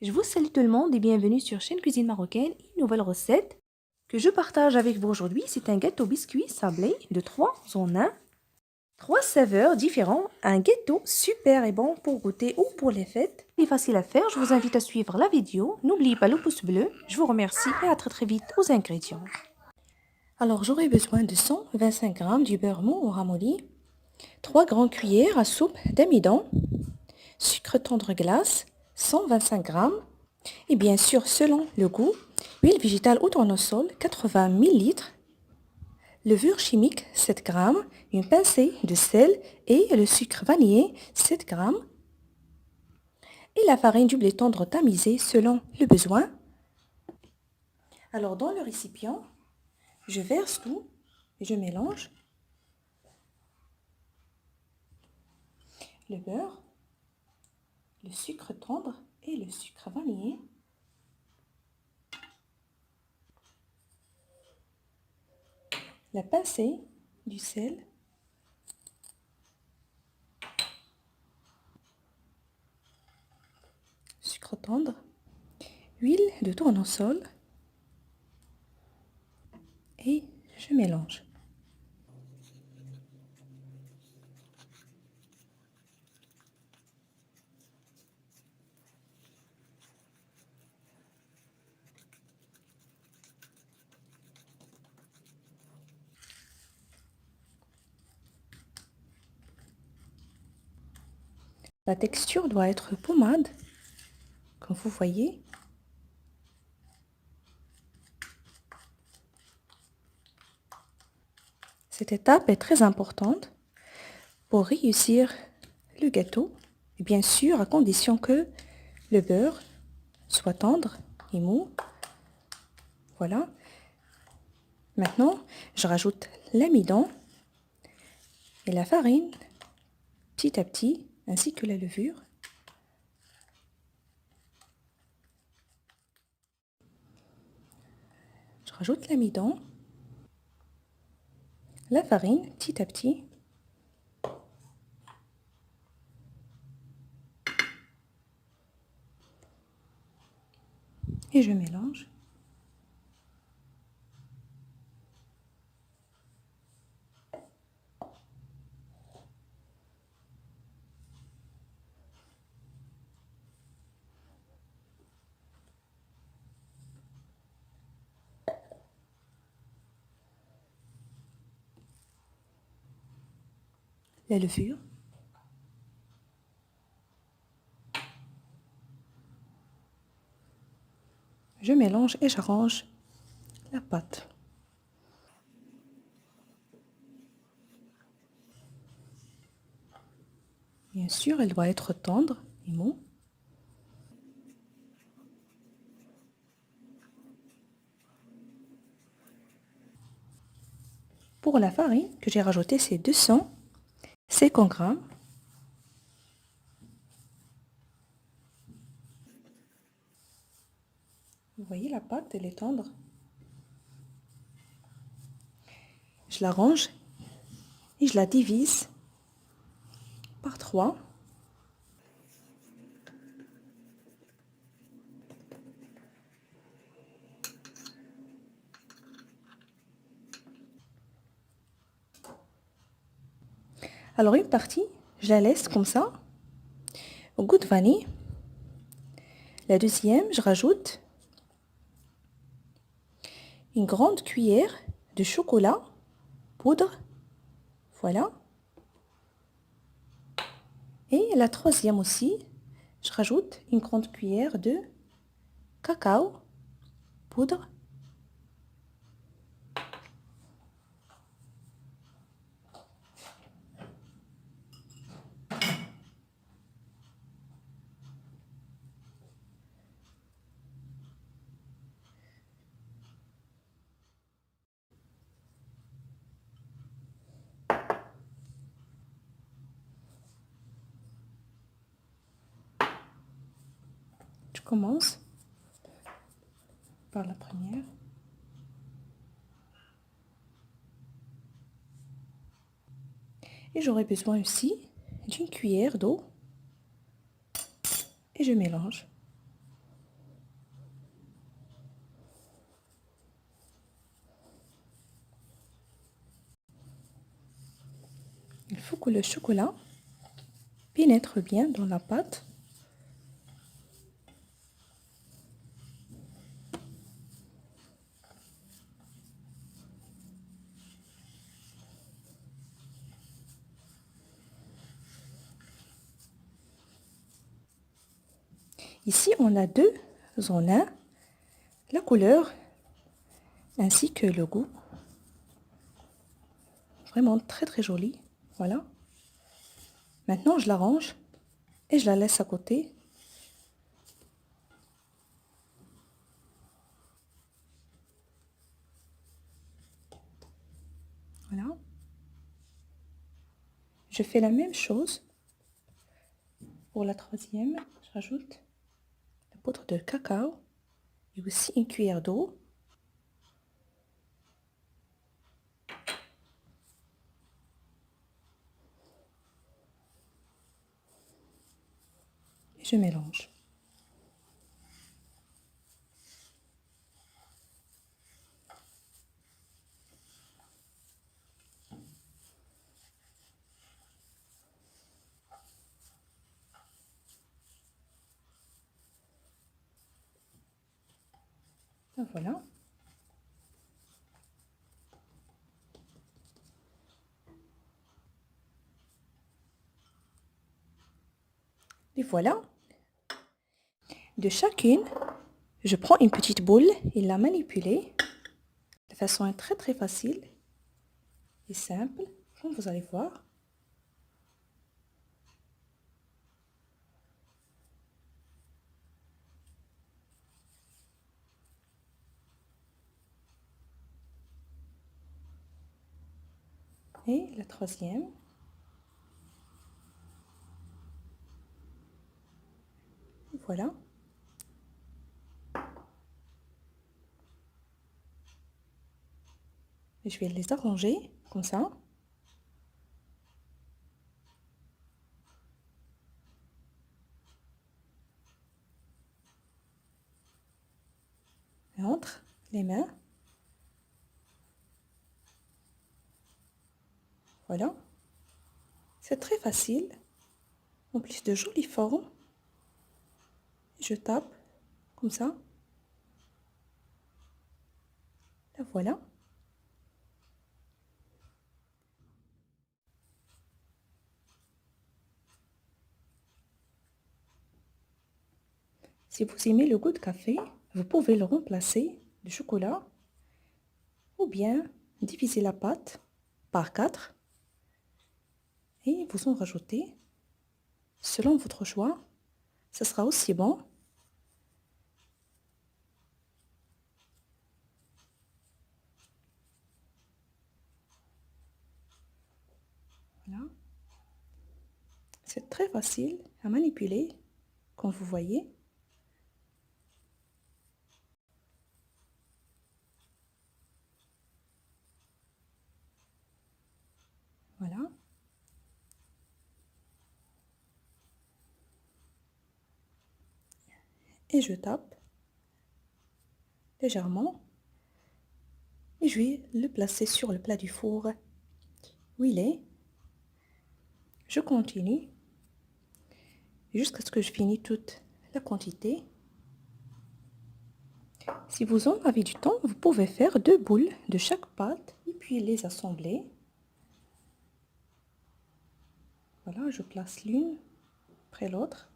Je vous salue tout le monde et bienvenue sur Chaîne Cuisine Marocaine, une nouvelle recette que je partage avec vous aujourd'hui. C'est un gâteau biscuit sablé de 3 en 1, 3 saveurs différentes, un gâteau super et bon pour goûter ou pour les fêtes. Il est facile à faire, je vous invite à suivre la vidéo. N'oubliez pas le pouce bleu, je vous remercie et à très vite aux ingrédients. Alors j'aurai besoin de 125 g du beurre mou ou ramolli, 3 grandes cuillères à soupe d'amidon, sucre tendre glace, 125 g, et bien sûr, selon le goût, huile végétale ou tournesol, 80 ml, levure chimique, 7 g, une pincée de sel et le sucre vanillé, 7 g, et la farine du blé tendre tamisée selon le besoin. Alors, dans le récipient, je verse tout et je mélange le beurre, le sucre tendre et le sucre vanillé. La pincée du sel, sucre tendre, huile de tournesol et je mélange. La texture doit être pommade, comme vous voyez. Cette étape est très importante pour réussir le gâteau, et bien sûr à condition que le beurre soit tendre et mou. Voilà. Maintenant, je rajoute l'amidon et la farine petit à petit, ainsi que la levure. Je rajoute l'amidon, la farine petit à petit. Et je mélange. La levure. Je mélange et j'arrange la pâte. Bien sûr, elle doit être tendre et mou. Pour la farine que j'ai rajoutée, c'est 250 g. Vous voyez, la pâte, elle est tendre. Je la range et je la divise par 3. Alors une partie, je la laisse comme ça, au goût de vanille. La deuxième, je rajoute une grande cuillère de chocolat poudre. Voilà. Et la troisième aussi, je rajoute une grande cuillère de cacao poudre. Je commence par la première. Et j'aurai besoin aussi d'une cuillère d'eau. Et je mélange. Il faut que le chocolat pénètre bien dans la pâte. Ici, on a deux en un, la couleur ainsi que le goût. Vraiment très très joli. Voilà. Maintenant, je l'arrange et je la laisse à côté. Voilà. Je fais la même chose pour la troisième. Je rajoute la poudre de cacao et aussi une cuillère d'eau. Et je mélange. Et voilà. Et voilà. De chacune, je prends une petite boule et la manipuler de façon très très facile et simple, comme vous allez voir. Et la troisième. Voilà. Et je vais les arranger comme ça. Et entre les mains. Voilà. C'est très facile. En plus de jolies formes. Je tape comme ça. La voilà. Si vous aimez le goût de café, vous pouvez le remplacer de chocolat ou bien diviser la pâte par 4 et vous en rajoutez selon votre choix. Ce sera aussi bon. Voilà. C'est très facile à manipuler, comme vous voyez. Voilà. Et je tape légèrement. Et je vais le placer sur le plat du four où il est. Je continue jusqu'à ce que je finisse toute la quantité. Si vous en avez du temps, vous pouvez faire 2 boules de chaque pâte et puis les assembler. Voilà, je place l'une après l'autre.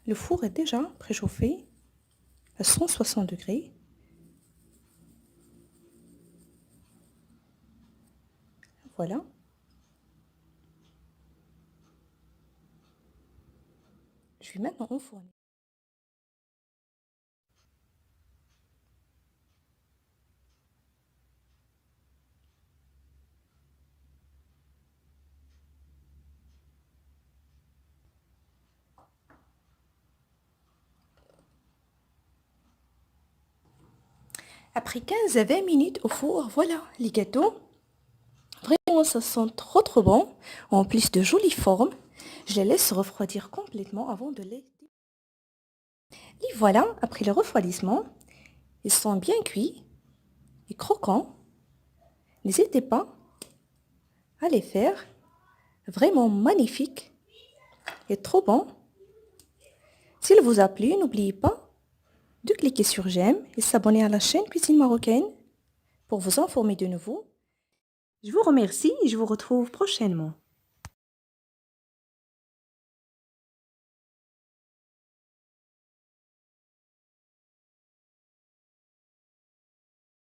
Le four est déjà préchauffé à 160 degrés. Voilà. Je vais maintenant enfourner. Après 15 à 20 minutes au four, voilà les gâteaux. Vraiment, ça sent trop bon. En plus de jolies formes. Je les laisse refroidir complètement avant de les... Et voilà, après le refroidissement, ils sont bien cuits et croquants. N'hésitez pas à les faire. Vraiment magnifique et trop bon. S'il vous a plu, n'oubliez pas de cliquer sur j'aime et s'abonner à la chaîne Cuisine Marocaine pour vous informer de nouveau. Je vous remercie et je vous retrouve prochainement.